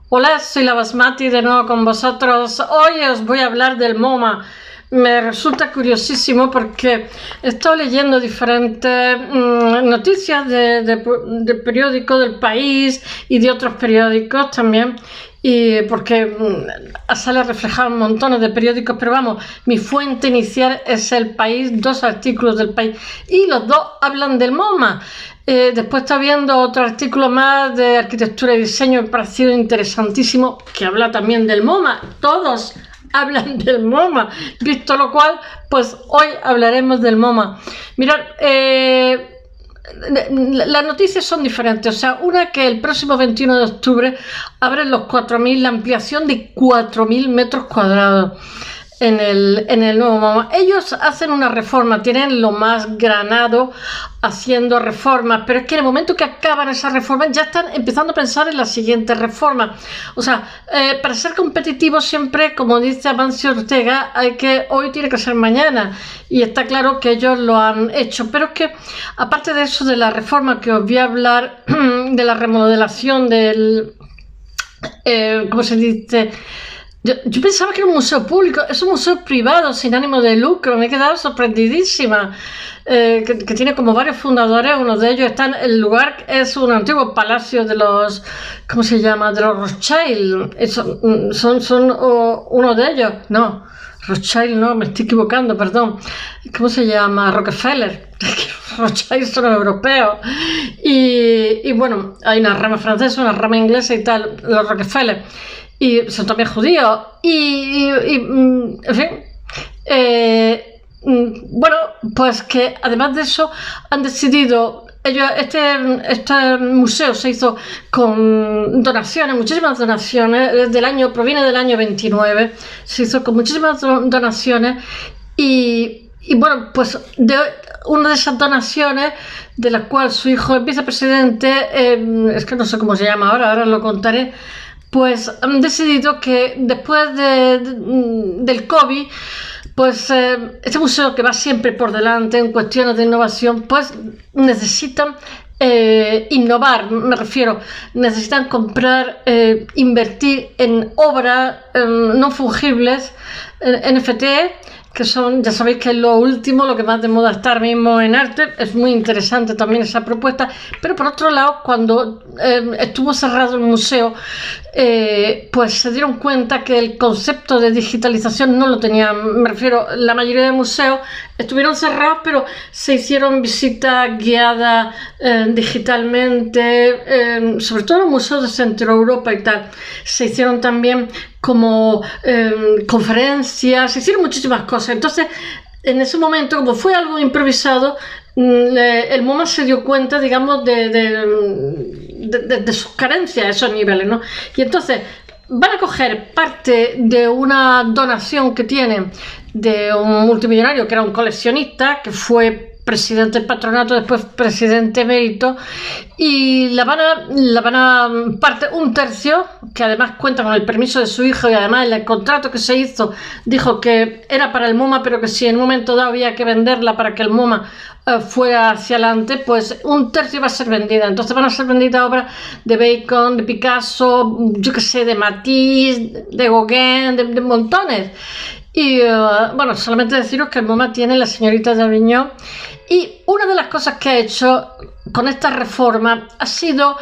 Hola, soy la Basmati de nuevo con vosotros. Hoy os voy a hablar del MoMA. Me resulta curiosísimo porque he estado leyendo diferentes noticias de periódicos del país y de otros periódicos también, y porque sale reflejado en montones de periódicos, pero vamos, mi fuente inicial es El País, 2 artículos del País, y los dos hablan del MoMA. Después está viendo otro artículo más de arquitectura y diseño, me ha parecido interesantísimo, que habla también del MoMA. Todos hablan del MoMA, visto lo cual, pues hoy hablaremos del MoMA. Mirad, las noticias son diferentes. O sea, una que el próximo 21 de octubre abren los 4.000, la ampliación de 4.000 metros cuadrados en el nuevo MoMA. Ellos hacen una reforma, tienen lo más granado haciendo reformas, pero es que en el momento que acaban esa reforma ya están empezando a pensar en la siguiente reforma. O sea, para ser competitivos siempre, como dice Amancio Ortega, hoy tiene que ser mañana, y está claro que ellos lo han hecho. Pero es que aparte de eso, de la reforma que os voy a hablar, de la remodelación del ¿cómo se dice? Yo pensaba que era un museo público, es un museo privado sin ánimo de lucro. Me he quedado sorprendidísima, que tiene como varios fundadores. Uno de ellos está en el lugar, es un antiguo palacio de los, ¿cómo se llama?, de los Rothschild. Son uno de ellos, no, Rothschild no, me estoy equivocando, perdón. ¿Cómo se llama? Rockefeller. Rothschild son europeos. Y bueno, hay una rama francesa, una rama inglesa y tal, los Rockefeller. Y son también judíos. En fin. Bueno, pues que además de eso han decidido ellos, este museo se hizo con donaciones, muchísimas donaciones, proviene del año 29, se hizo con muchísimas donaciones, y bueno, pues de una de esas donaciones, de la cual su hijo es vicepresidente, es que no sé cómo se llama ahora lo contaré, pues han decidido que después del COVID, pues este museo, que va siempre por delante en cuestiones de innovación, pues necesitan innovar. Me refiero, necesitan comprar, invertir en obras no fungibles, NFT, que son, ya sabéis que es lo último, lo que más de moda está ahora mismo en arte. Es muy interesante también esa propuesta, pero por otro lado, cuando estuvo cerrado el museo, pues se dieron cuenta que el concepto de digitalización no lo tenían. Me refiero, la mayoría de museos estuvieron cerrados, pero se hicieron visitas guiadas digitalmente, sobre todo en museos de Centro Europa y tal. Se hicieron también como conferencias, se hicieron muchísimas cosas. Entonces, en ese momento, como fue algo improvisado, el MoMA se dio cuenta, digamos, de sus carencias a esos niveles, ¿no? Y entonces van a coger parte de una donación que tienen de un multimillonario que era un coleccionista, que fue presidente del patronato, después presidente emérito, y la van a parte un tercio, que además cuenta con el permiso de su hijo, y además en el contrato que se hizo dijo que era para el MoMA, pero que si en un momento dado había que venderla para que el MoMA fuera hacia adelante, pues un tercio va a ser vendida. Entonces van a ser vendidas obras de Bacon, de Picasso, yo que sé, de Matisse, de Gauguin, de montones. Y bueno, solamente deciros que el MoMA tiene La Señorita de Aviñón, y una de las cosas que ha hecho con esta reforma ha sido,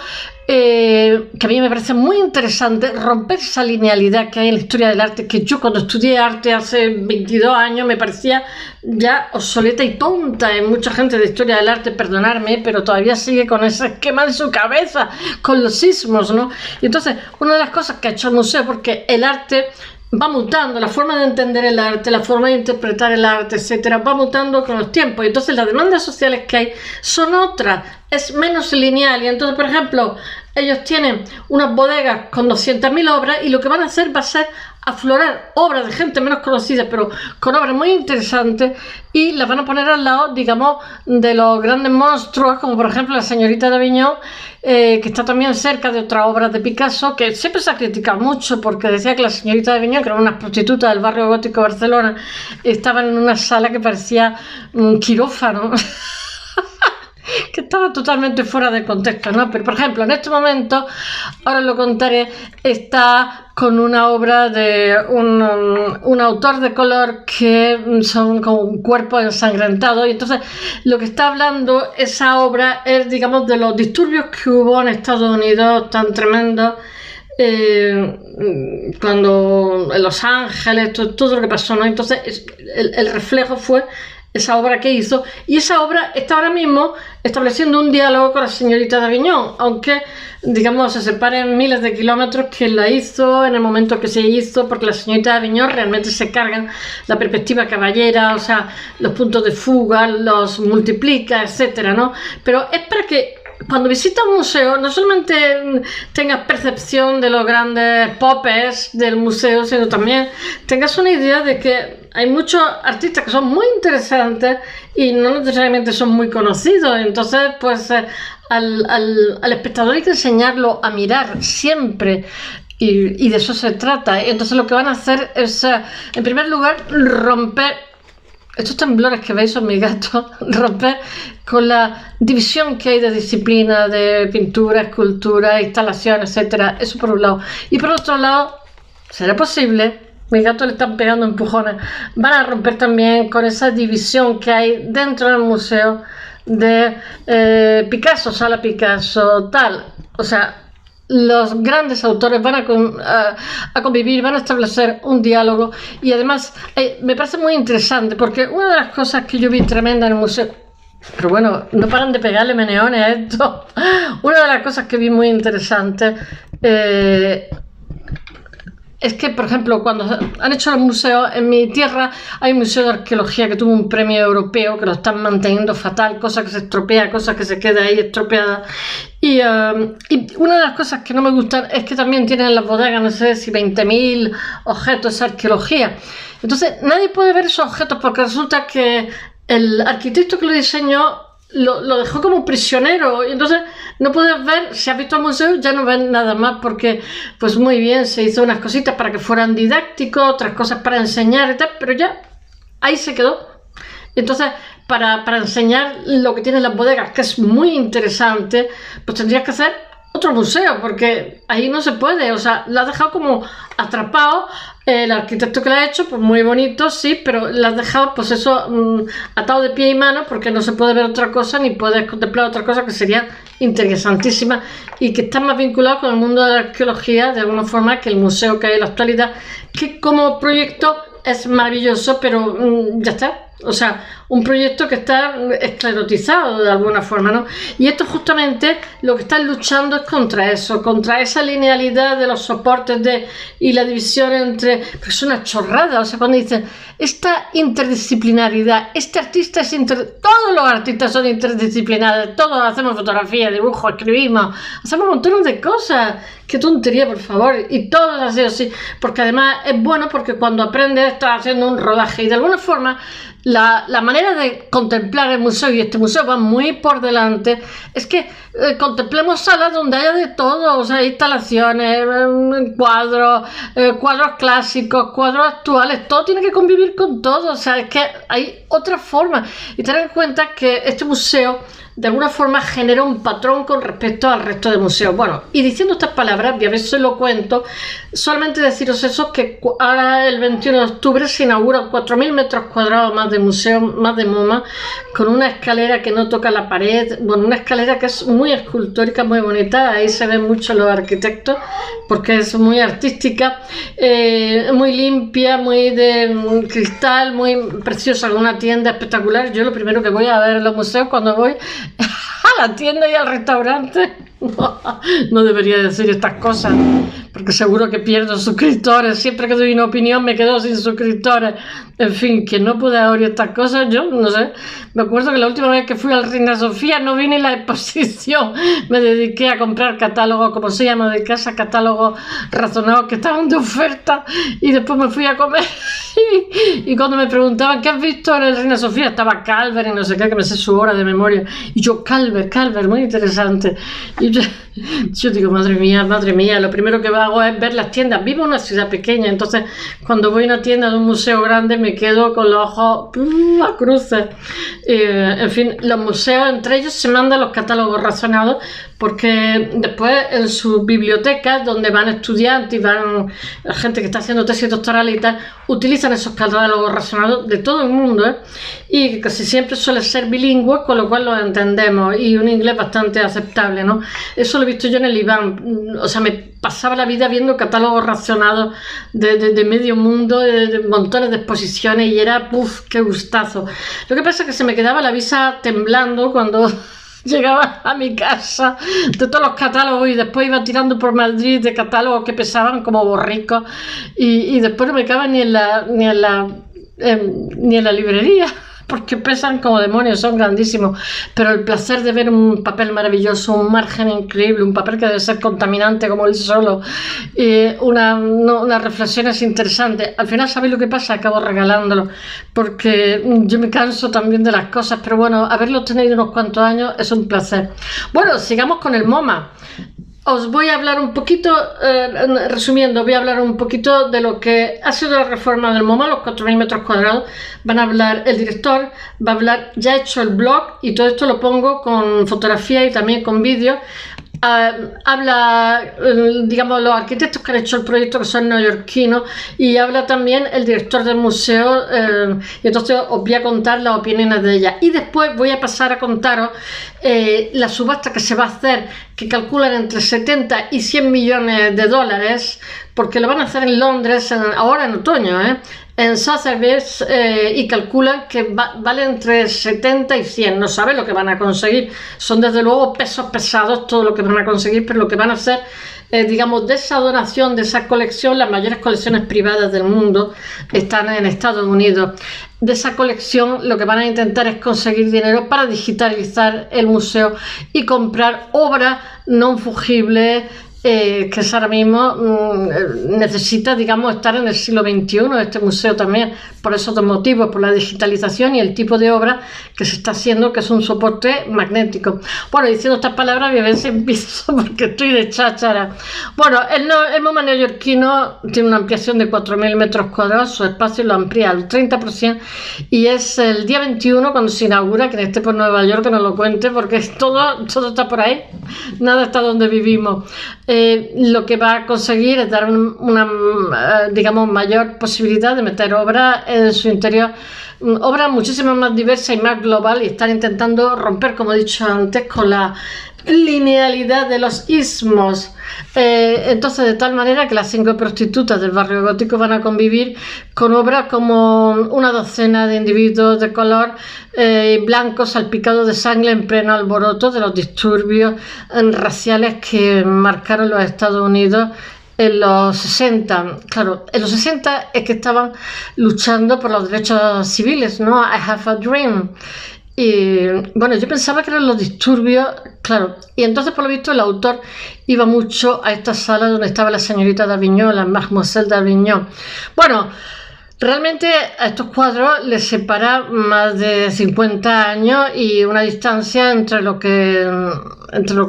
que a mí me parece muy interesante, romper esa linealidad que hay en la historia del arte, que yo cuando estudié arte hace 22 años me parecía ya obsoleta y tonta en mucha gente de historia del arte, perdonadme, pero todavía sigue con ese esquema en su cabeza, con los sismos, ¿no? Y entonces, una de las cosas que ha hecho el museo, porque el arte va mutando, la forma de entender el arte, la forma de interpretar el arte, etcétera, va mutando con los tiempos, y entonces las demandas sociales que hay son otras, es menos lineal. Y entonces, por ejemplo, ellos tienen unas bodegas con 200.000 obras, y lo que van a hacer va a ser aflorar obras de gente menos conocida, pero con obras muy interesantes, y las van a poner al lado, digamos, de los grandes monstruos, como por ejemplo La Señorita de Aviñón, que está también cerca de otras obras de Picasso, que siempre se ha criticado mucho, porque decía que La Señorita de Aviñón, que era una prostituta del barrio gótico de Barcelona, estaban en una sala que parecía un quirófano. que estaba totalmente fuera de contexto, ¿no? Pero, por ejemplo, en este momento, ahora lo contaré, está con una obra de un autor de color que son como un cuerpo ensangrentado, y entonces lo que está hablando esa obra es, digamos, de los disturbios que hubo en Estados Unidos tan tremendos, cuando en Los Ángeles, todo lo que pasó, ¿no? Entonces el reflejo fue esa obra que hizo, y esa obra está ahora mismo estableciendo un diálogo con la señorita de Aviñón, aunque, digamos, se separen miles de kilómetros que la hizo en el momento que se hizo, porque la señorita de Aviñón realmente se cargan la perspectiva caballera, o sea, los puntos de fuga, los multiplica, etcétera, ¿no? Pero es para que cuando visitas un museo no solamente tengas percepción de los grandes popes del museo, sino también tengas una idea de que hay muchos artistas que son muy interesantes y no necesariamente son muy conocidos. Entonces, pues al espectador hay que enseñarlo a mirar siempre. Y de eso se trata. Entonces lo que van a hacer es, en primer lugar, romper estos temblores que veis son mis gatos, romper con la división que hay de disciplina, de pintura, escultura, instalación, etcétera. Eso por un lado. Y por otro lado, ¿será posible? Mis gatos le están pegando empujones. Van a romper también con esa división que hay dentro del museo de Picasso, sala Picasso, tal. O sea, los grandes autores van a convivir, van a establecer un diálogo, y además me parece muy interesante porque una de las cosas que yo vi tremenda en el museo, pero bueno, no paran de pegarle meneones a esto, una de las cosas que vi muy interesante es que, por ejemplo, cuando han hecho los museos, en mi tierra hay un museo de arqueología que tuvo un premio europeo, que lo están manteniendo fatal, cosa que se estropea, cosa que se queda ahí estropeada. Y una de las cosas que no me gustan es que también tienen en las bodegas, no sé si 20.000 objetos de arqueología. Entonces, nadie puede ver esos objetos porque resulta que el arquitecto que lo diseñó lo dejó como prisionero, y entonces no puedes ver, si has visto el museo ya no ves nada más, porque pues muy bien, se hizo unas cositas para que fueran didácticos, otras cosas para enseñar y tal, pero ya ahí se quedó. Entonces para enseñar lo que tienen las bodegas, que es muy interesante, pues tendrías que hacer otro museo, porque ahí no se puede, o sea, lo has dejado como atrapado. El arquitecto que lo ha hecho, pues muy bonito, sí, pero lo has dejado, pues eso, atado de pie y mano, porque no se puede ver otra cosa, ni puedes contemplar otra cosa que sería interesantísima y que está más vinculado con el mundo de la arqueología, de alguna forma, que el museo que hay en la actualidad, que como proyecto es maravilloso, pero ya está. O sea, un proyecto que está esclerotizado de alguna forma, ¿no? Y esto justamente lo que están luchando es contra eso, contra esa linealidad de los soportes y la división entre... Pero es una chorrada, o sea, cuando dicen esta interdisciplinaridad, este artista es todos los artistas son interdisciplinares, todos hacemos fotografía, dibujo, escribimos, hacemos montones de cosas. Qué tontería, por favor, y todo es así, porque además es bueno porque cuando aprendes estás haciendo un rodaje, y de alguna forma la manera de contemplar el museo, y este museo va muy por delante, es que contemplemos salas donde haya de todo, o sea, instalaciones, cuadros clásicos, cuadros actuales, todo tiene que convivir con todo, o sea, es que hay otra forma, y tener en cuenta que este museo de alguna forma genera un patrón con respecto al resto de museos. Bueno, y diciendo estas palabras, y a veces lo cuento, solamente deciros eso, que ahora el 21 de octubre se inaugura 4.000 metros cuadrados más de museo, más de MoMA, con una escalera que no toca la pared, bueno, una escalera que es muy escultórica, muy bonita, ahí se ven mucho los arquitectos, porque es muy artística, muy limpia, muy de cristal, muy preciosa, con una tienda espectacular. Yo lo primero que voy a ver en los museos cuando voy a la tienda y al restaurante. No debería decir estas cosas, porque seguro que pierdo suscriptores. Siempre que doy una opinión me quedo sin suscriptores. En fin, que no pueda oír estas cosas, yo no sé. Me acuerdo que la última vez que fui al Reina Sofía no vi ni la exposición. Me dediqué a comprar catálogos, como se llama de casa, catálogos razonados que estaban de oferta, y después me fui a comer. Y cuando me preguntaban ¿qué has visto en el Reina Sofía? Estaba Calvert y no sé qué, que me sé su hora de memoria. Y yo, Calvert, muy interesante. Y yo digo, madre mía, lo primero que hago es ver las tiendas. Vivo en una ciudad pequeña, entonces cuando voy a una tienda de un museo grande me quedo con los ojos a cruces. En fin, los museos entre ellos se mandan los catálogos razonados, porque después en sus bibliotecas, donde van estudiantes y van gente que está haciendo tesis doctorales y tal, utilizan esos catálogos razonados de todo el mundo, y casi siempre suele ser bilingües, con lo cual los entendemos, y un inglés bastante aceptable, ¿no? Eso lo he visto yo en el IBAN. O sea, me pasaba la vida viendo catálogos razonados de medio mundo, de montones de exposiciones, y era, ¡puf!, qué gustazo. Lo que pasa es que se me quedaba la visa temblando cuando llegaba a mi casa de todos los catálogos, y después iba tirando por Madrid de catálogos que pesaban como borricos, y después no me quedaba ni en la librería, porque pesan como demonios, son grandísimos. Pero el placer de ver un papel maravilloso, un margen increíble, un papel que debe ser contaminante como él solo, unas reflexiones interesantes. Al final, ¿sabéis lo que pasa? Acabo regalándolo, porque yo me canso también de las cosas, pero bueno, haberlo tenido unos cuantos años es un placer. Bueno, sigamos con el MoMA. Os voy a hablar un poquito, resumiendo, voy a hablar un poquito de lo que ha sido la reforma del MoMA, los 4.000 metros cuadrados. Van a hablar el director, va a hablar, ya he hecho el blog, y todo esto lo pongo con fotografía y también con vídeo. Habla, digamos, los arquitectos que han hecho el proyecto, que son neoyorquinos, y habla también el director del museo, y entonces os voy a contar las opiniones de ella. Y después voy a pasar a contaros la subasta que se va a hacer, que calculan entre 70 y 100 millones de dólares, porque lo van a hacer en Londres, ahora en otoño, en Sotheby's, y calculan que vale entre 70 y 100. No saben lo que van a conseguir. Son desde luego pesos pesados todo lo que van a conseguir, pero lo que van a hacer, digamos, de esa donación, de esa colección, las mayores colecciones privadas del mundo están en Estados Unidos. De esa colección lo que van a intentar es conseguir dinero para digitalizar el museo y comprar obras no fungibles, que es ahora mismo necesita, digamos, estar en el siglo XXI, este museo también, por esos dos motivos, por la digitalización y el tipo de obra que se está haciendo, que es un soporte magnético. Bueno, diciendo estas palabras, bien se empiezo porque estoy de cháchara. Bueno, el MoMA neoyorquino tiene una ampliación de 4.000 metros cuadrados, su espacio lo amplía al 30%, y es el día 21 cuando se inaugura. Quien esté por Nueva York que nos lo cuente, porque todo está por ahí, nada está donde vivimos. Lo que va a conseguir es dar una digamos, mayor posibilidad de meter obras en su interior, obras muchísimo más diversas y más global, y están intentando romper, como he dicho antes, con la linealidad de los istmos. Entonces, de tal manera que las 5 prostitutas del barrio gótico van a convivir con obras como una docena de individuos de color blancos salpicados de sangre en pleno alboroto de los disturbios raciales que marcaron los Estados Unidos en los 60. Claro, en los 60 es que estaban luchando por los derechos civiles, ¿no? I have a dream. Y bueno, yo pensaba que eran los disturbios, claro, y entonces por lo visto el autor iba mucho a esta sala donde estaba la señorita d'Avignon, la Mademoiselle d'Avignon. Bueno, realmente a estos cuadros les separa más de 50 años y una distancia entre lo que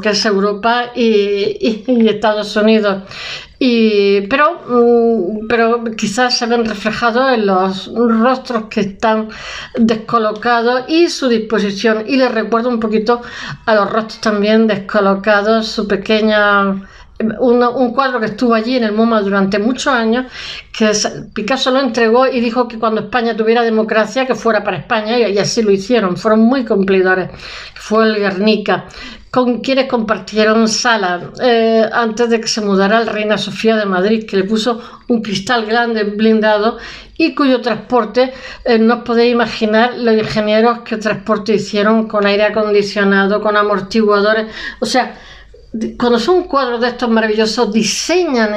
es Europa y Estados Unidos. Pero quizás se ven reflejados en los rostros que están descolocados y su disposición, y les recuerdo un poquito a los rostros también descolocados, su pequeña... Un cuadro que estuvo allí en el MoMA durante muchos años, que Picasso lo entregó y dijo que cuando España tuviera democracia, que fuera para España, y así lo hicieron, fueron muy cumplidores. Fue el Guernica, con quienes compartieron sala antes de que se mudara al Reina Sofía de Madrid, que le puso un cristal grande blindado y cuyo transporte no os podéis imaginar los ingenieros que transporte hicieron, con aire acondicionado, con amortiguadores. O sea, cuando son cuadros de estos maravillosos, diseñan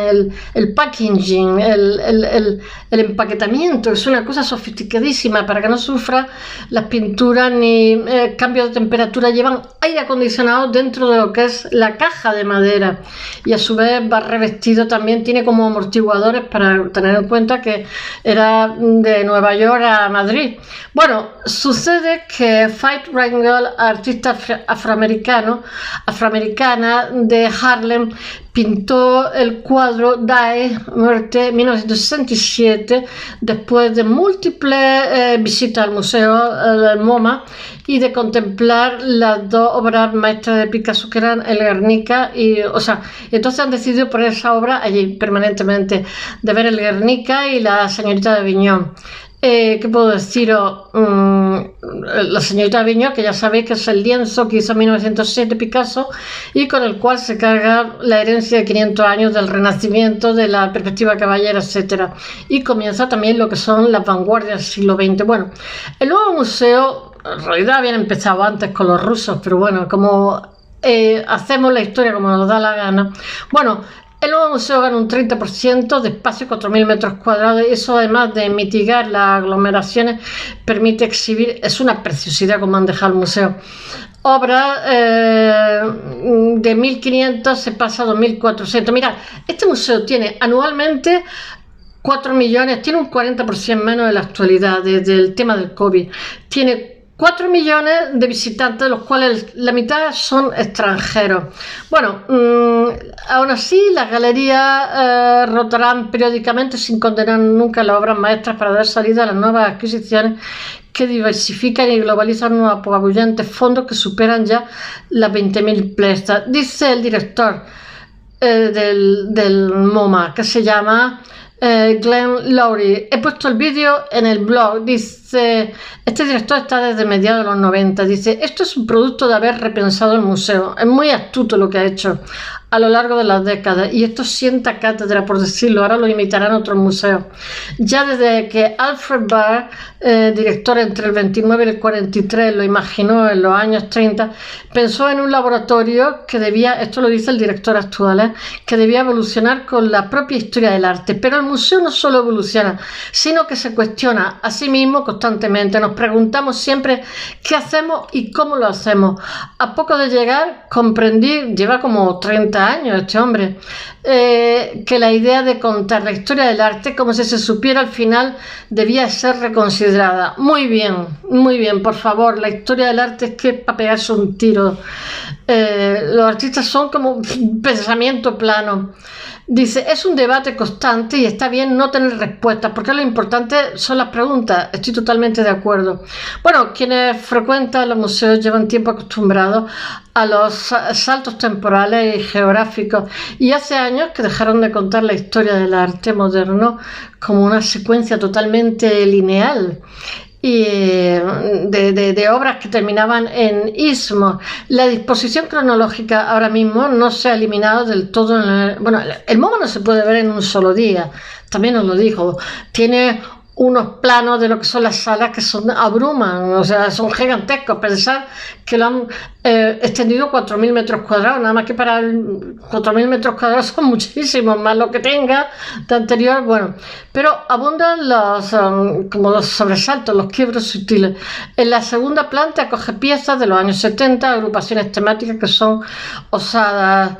el packaging, el empaquetamiento, es una cosa sofisticadísima para que no sufra las pinturas ni cambios de temperatura. Llevan aire acondicionado dentro de lo que es la caja de madera, y a su vez va revestido también, tiene como amortiguadores, para tener en cuenta que era de Nueva York a Madrid. Bueno, sucede que Faith Ringgold, artista afroamericana, artista de Harlem, pintó el cuadro Die, muerte, 1967, después de múltiples visitas al museo del MoMA y de contemplar las dos obras maestras de Picasso, que eran el Guernica y, entonces han decidido poner esa obra allí permanentemente, de ver el Guernica y la señorita de Avignon. ¿Qué puedo deciros? La señorita Avignon, que ya sabéis que es el lienzo que hizo en 1907 Picasso y con el cual se carga la herencia de 500 años del Renacimiento, de la perspectiva caballera, etc. Y comienza también lo que son las vanguardias del siglo XX. Bueno, el nuevo museo, en realidad habían empezado antes con los rusos, pero bueno, como hacemos la historia como nos da la gana. Bueno, el nuevo museo gana un 30% de espacio, 4.000 metros cuadrados. Eso, además de mitigar las aglomeraciones, permite exhibir, es una preciosidad como han dejado el museo. Obras de 1.500 se pasa a 2.400. Mirad, este museo tiene anualmente 4 millones, tiene un 40% menos de la actualidad, desde el tema del COVID. Tiene 4 millones de visitantes, de los cuales la mitad son extranjeros. Bueno, aún así las galerías rotarán periódicamente sin condenar nunca las obras maestras para dar salida a las nuevas adquisiciones que diversifican y globalizan unos apabullantes fondos que superan ya las 20.000 plazas. Dice el director del MoMA, que se llama Glenn Lowry. He puesto el vídeo en el blog. Dice, este director está desde mediados de los 90. Dice, esto es un producto de haber repensado el museo. Es muy astuto lo que ha hecho a lo largo de las décadas y esto sienta cátedra, por decirlo. Ahora lo imitarán otros museos. Ya desde que Alfred Barr, director entre el 29 y el 43, lo imaginó en los años 30, pensó en un laboratorio que debía, esto lo dice el director actual, que debía evolucionar con la propia historia del arte. Pero el museo no solo evoluciona, sino que se cuestiona a sí mismo constantemente. Nos preguntamos siempre qué hacemos y cómo lo hacemos. A poco de llegar, comprendí, lleva como 30 años este hombre, que la idea de contar la historia del arte como si se supiera al final debía ser reconsiderada. Muy bien, por favor, la historia del arte es que es para pegarse un tiro. Los artistas son como un pensamiento plano. Dice, es un debate constante y está bien no tener respuestas, porque lo importante son las preguntas. Estoy totalmente de acuerdo. Bueno, quienes frecuentan los museos llevan tiempo acostumbrados a los saltos temporales y geográficos, y hace años que dejaron de contar la historia del arte moderno como una secuencia totalmente lineal y de obras que terminaban en ismos. La disposición cronológica ahora mismo no se ha eliminado del todo. Bueno, el MoMA no se puede ver en un solo día, también os lo digo. Tiene unos planos de lo que son las salas que abruman, o sea, son gigantescos. Pensar que lo han extendido 4.000 metros cuadrados, nada más que para 4.000 metros cuadrados son muchísimos, más lo que tenga de anterior. Bueno, pero abundan como los sobresaltos, los quiebros sutiles. En la segunda planta acoge piezas de los años 70, agrupaciones temáticas que son osadas,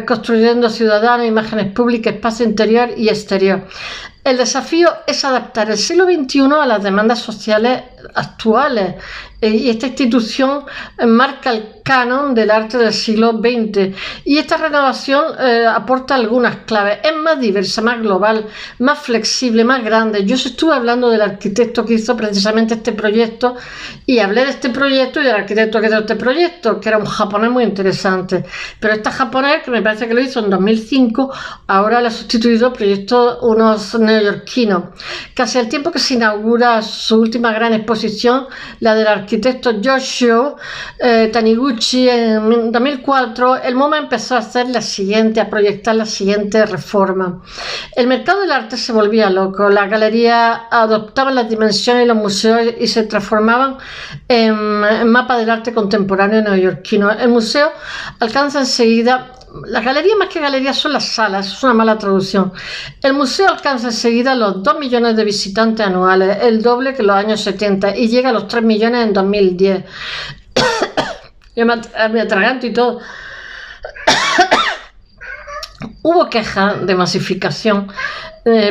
construyendo ciudadanos, imágenes públicas, espacio interior y exterior. El desafío es adaptar el siglo XXI a las demandas sociales actuales, y esta institución marca el canon del arte del siglo XX, y esta renovación aporta algunas claves. Es más diversa, más global, más flexible, más grande. Yo estuve hablando del arquitecto que hizo precisamente este proyecto, y hablé de este proyecto y del arquitecto que hizo este proyecto, que era un japonés muy interesante. Pero este japonés, que me parece que lo hizo en 2005, ahora le ha sustituido el proyecto unos neoyorquinos. Casi al tiempo que se inaugura su última gran exposición, la del arquitecto Yoshio Taniguchi, en 2004, el MoMA empezó a proyectar la siguiente reforma. El mercado del arte se volvía loco, las galerías adoptaban las dimensiones de los museos y se transformaban en mapa del arte contemporáneo neoyorquino. El museo alcanza enseguida, las galerías más que galerías son las salas, es una mala traducción. El museo alcanza enseguida los 2 millones de visitantes anuales, el doble que en los años 70, y llega a los 3 millones en 2010. Yo me atraganto y todo. Hubo quejas de masificación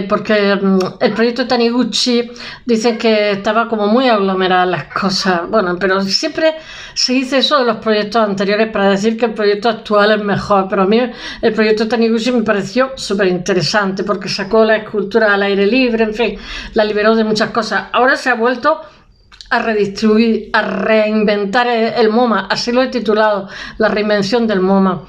porque el proyecto Taniguchi dicen que estaba como muy aglomeradas las cosas. Bueno, pero siempre se dice eso de los proyectos anteriores para decir que el proyecto actual es mejor, pero a mí el proyecto Taniguchi me pareció súper interesante porque sacó la escultura al aire libre, en fin, la liberó de muchas cosas. Ahora se ha vuelto a redistribuir, a reinventar el MoMA, así lo he titulado, la reinvención del MoMA.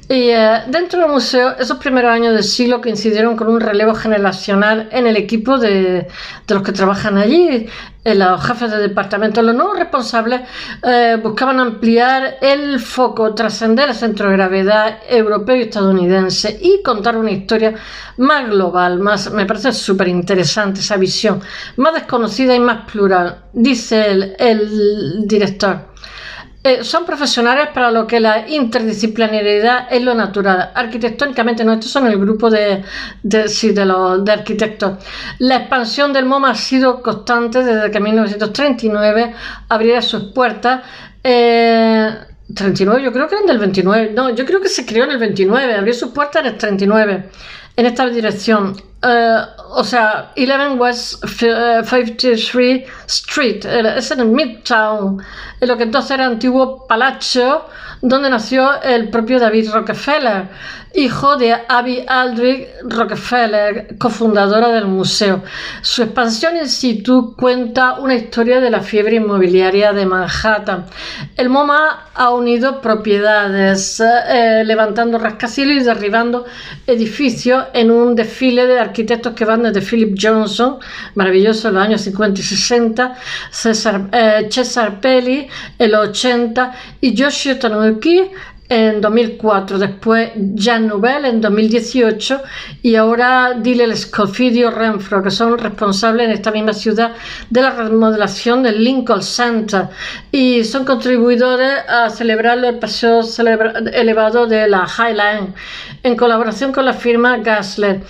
Y dentro del museo, esos primeros años del siglo coincidieron con un relevo generacional en el equipo de los que trabajan allí, los jefes de departamento. Los nuevos responsables buscaban ampliar el foco, trascender el centro de gravedad europeo y estadounidense y contar una historia más global, me parece súper interesante esa visión, más desconocida y más plural, dice el director. Son profesionales para lo que la interdisciplinariedad es lo natural. Arquitectónicamente, no, estos son el grupo de arquitectos. La expansión del MoMA ha sido constante desde que en 1939 abriera sus puertas. 39, yo creo que eran del 29. No, yo creo que se creó en el 29, abrió sus puertas en el 39. En esta dirección, o sea, 11 West 53 Street, es en el Midtown, en lo que entonces era antiguo palacio, donde nació el propio David Rockefeller, hijo de Abby Aldrich Rockefeller, cofundadora del museo. Su expansión in situ cuenta una historia de la fiebre inmobiliaria de Manhattan. El MoMA ha unido propiedades, levantando rascacielos y derribando edificios en un desfile de arquitectos que van desde Philip Johnson, maravilloso en los años 50 y 60, Cesar Pelli en los 80 y Yoshio Tanuki en 2004, después Jean Nouvel en 2018 y ahora Dile Scofidio Renfro, que son responsables en esta misma ciudad de la remodelación del Lincoln Center y son contribuidores a celebrar el paseo elevado de la High Line en colaboración con la firma Gassler.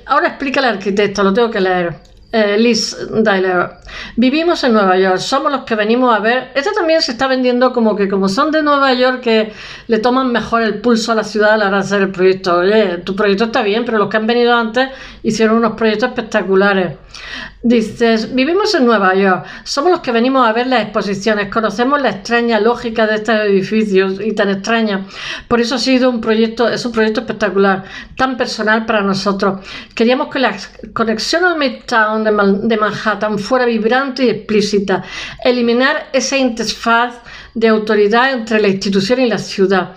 Ahora explica el arquitecto, lo tengo que leer. Liz Dyler. Vivimos en Nueva York, somos los que venimos a ver. Esto también se está vendiendo como que como son de Nueva York que le toman mejor el pulso a la ciudad a la hora de hacer el proyecto. Oye, tu proyecto está bien, pero los que han venido antes hicieron unos proyectos espectaculares. Dices, vivimos en Nueva York, somos los que venimos a ver las exposiciones, conocemos la extraña lógica de estos edificios y tan extraña. Por eso ha sido un proyecto espectacular, tan personal para nosotros. Queríamos que la conexión al Midtown de Manhattan fuera vibrante y explícita, eliminar esa interfaz de autoridad entre la institución y la ciudad.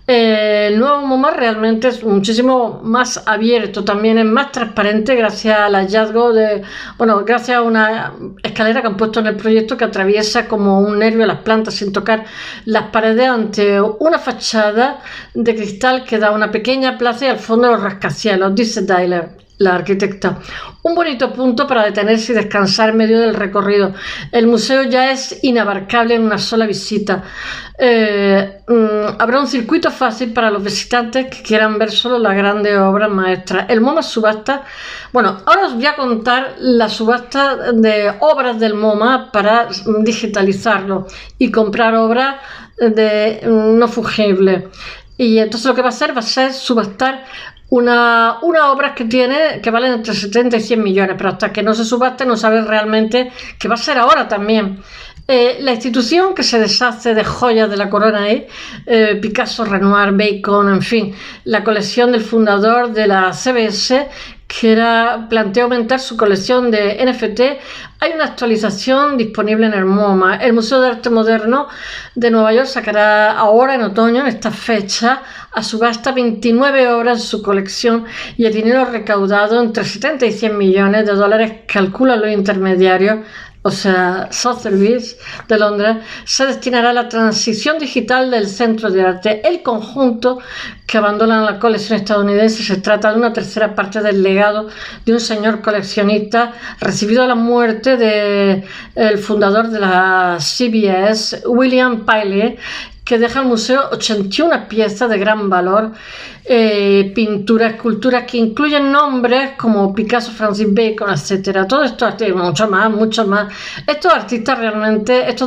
El nuevo MoMA realmente es muchísimo más abierto, también es más transparente gracias al hallazgo gracias a una escalera que han puesto en el proyecto que atraviesa como un nervio las plantas sin tocar las paredes ante una fachada de cristal que da una pequeña plaza y al fondo los rascacielos, dice Dyler, la arquitecta. Un bonito punto para detenerse y descansar en medio del recorrido. El museo ya es inabarcable en una sola visita. Habrá un circuito fácil para los visitantes que quieran ver solo las grandes obras maestras. El MoMA subasta. Bueno, ahora os voy a contar la subasta de obras del MoMA para digitalizarlo y comprar obras no fungibles. Y entonces lo que va a ser subastar una obra que valen entre 70 y 100 millones, pero hasta que no se subaste no sabes realmente qué va a ser ahora también. La institución que se deshace de joyas de la corona ahí, Picasso, Renoir, Bacon, en fin, la colección del fundador de la CBS, que plantea aumentar su colección de NFT. Hay una actualización disponible en el MoMA. El Museo de Arte Moderno de Nueva York sacará ahora en otoño, en esta fecha, a subasta 29 obras en su colección y el dinero recaudado entre 70 y 100 millones de dólares, calculan los intermediarios, o sea, Sotheby's de Londres, se destinará a la transición digital del Centro de Arte. El conjunto que abandona la colección estadounidense se trata de una tercera parte del legado de un señor coleccionista recibido a la muerte del fundador de la CBS, William Paley, que deja al museo 81 piezas de gran valor. pintura, esculturas que incluyen nombres como Picasso, Francis Bacon, etc. Todo esto, mucho más. Estos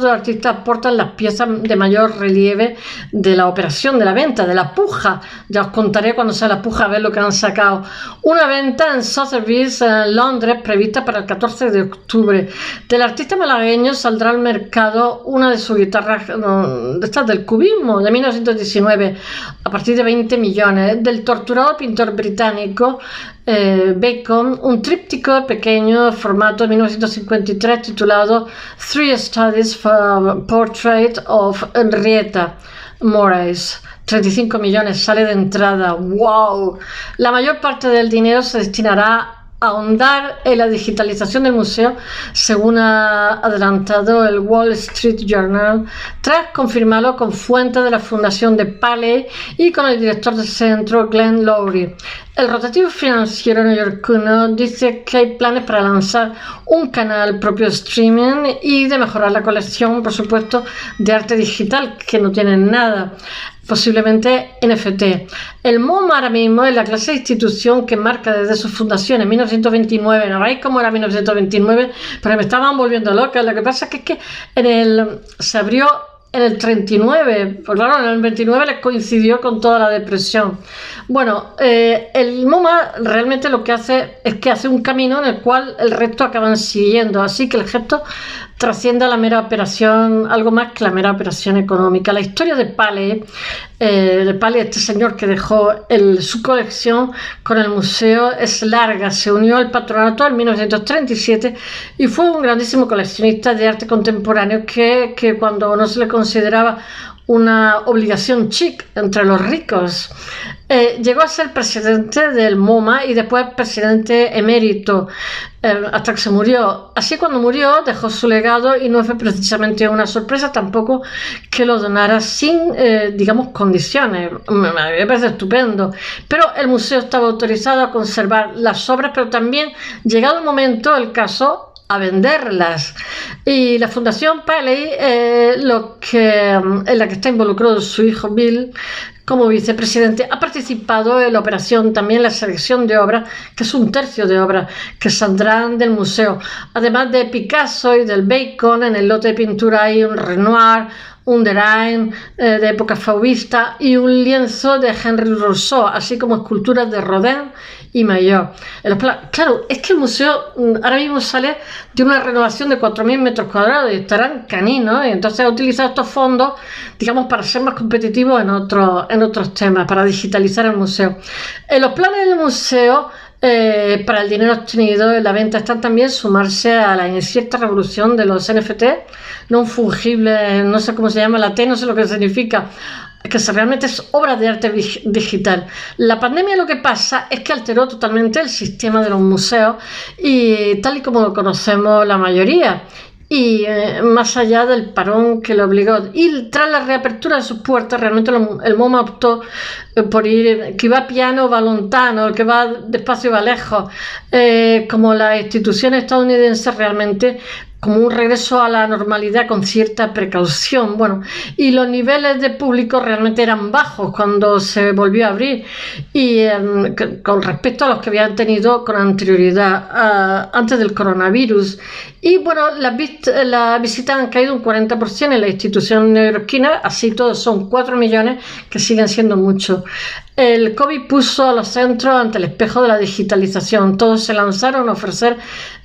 dos artistas aportan las piezas de mayor relieve de la operación, de la venta, de la puja. Ya os contaré cuando sea la puja a ver lo que han sacado. Una venta en Sotheby's, en Londres, prevista para el 14 de octubre. Del artista malagueño saldrá al mercado una de sus guitarras, de estas del cubismo, de 1919, a partir de 20 millones. Del torturado pintor británico Bacon, un tríptico pequeño formato de 1953 titulado Three Studies for Portrait of Henrietta Moraes. 35 millones sale de entrada. ¡Wow! La mayor parte del dinero se destinará a ahondar en la digitalización del museo, según ha adelantado el Wall Street Journal, tras confirmarlo con fuentes de la Fundación de Paley y con el director del centro, Glenn Lowry. El rotativo financiero neoyorquino dice que hay planes para lanzar un canal propio de streaming y de mejorar la colección, por supuesto, de arte digital, que no tienen nada. Posiblemente NFT. El MoMA ahora mismo es la clase de institución que marca desde su fundación en 1929. ¿No veis cómo era 1929? Pero me estaban volviendo loca. Lo que pasa es que se abrió en el 39, pues claro, en el 29 les coincidió con toda la depresión. Bueno, el MoMA realmente lo que hace es que hace un camino en el cual el resto acaban siguiendo, así que el gesto trasciende a la mera operación, algo más que la mera operación económica. La historia de Paley, este señor que dejó su colección con el museo, es larga. Se unió al patronato en 1937 y fue un grandísimo coleccionista de arte contemporáneo que cuando no se le consideraba una obligación chic entre los ricos, llegó a ser presidente del MoMA y después presidente emérito hasta que se murió. Así, cuando murió dejó su legado y no fue precisamente una sorpresa tampoco que lo donara sin, digamos, condiciones. Me parece estupendo. Pero el museo estaba autorizado a conservar las obras, pero también, llegado el momento, el caso, a venderlas. Y la Fundación Paley, en la que está involucrado su hijo Bill como vicepresidente, ha participado en la operación, también la selección de obras, que es un tercio de obras que saldrán del museo. Además de Picasso y del Bacon, en el lote de pintura hay un Renoir, un Derain de época fauvista y un lienzo de Henri Rousseau, así como esculturas de Rodin y Maillot. Claro, es que el museo ahora mismo sale de una renovación de 4.000 metros cuadrados y estarán caninos, y entonces ha utilizado estos fondos, digamos, para ser más competitivos en otros temas, para digitalizar el museo. En los planes del museo, para el dinero obtenido en la venta, están también sumarse a la incierta revolución de los NFT, no fungibles, no sé cómo se llama, la T, no sé lo que significa, que realmente es obra de arte digital. La pandemia, lo que pasa es que alteró totalmente el sistema de los museos, y tal y como lo conocemos la mayoría, y más allá del parón que lo obligó. Y tras la reapertura de sus puertas, realmente el MoMA optó por ir, que va piano va lontano, el que va despacio va lejos, como las instituciones estadounidenses, realmente como un regreso a la normalidad con cierta precaución. Bueno, y los niveles de público realmente eran bajos cuando se volvió a abrir, y con respecto a los que habían tenido con anterioridad, antes del coronavirus. Y bueno, las visitas han caído un 40% en la institución neoyorquina, así todos son 4 millones, que siguen siendo muchos. El COVID puso a los centros ante el espejo de la digitalización. Todos se lanzaron a ofrecer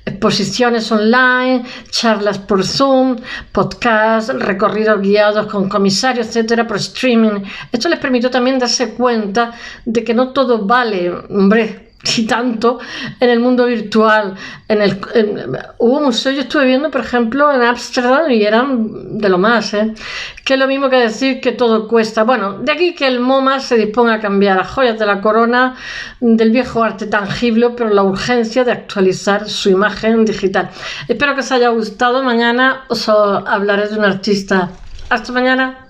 exposiciones online, charlas por Zoom, podcasts, recorridos guiados con comisarios, etcétera, por streaming. Esto les permitió también darse cuenta de que no todo vale, hombre, y tanto, en el mundo virtual. Hubo museos, yo estuve viendo, por ejemplo, en Ámsterdam, y eran de lo más, que es lo mismo que decir que todo cuesta. Bueno, de aquí que el MoMA se disponga a cambiar las joyas de la corona del viejo arte tangible, pero la urgencia de actualizar su imagen digital. Espero que os haya gustado. Mañana os hablaré de un artista. Hasta mañana.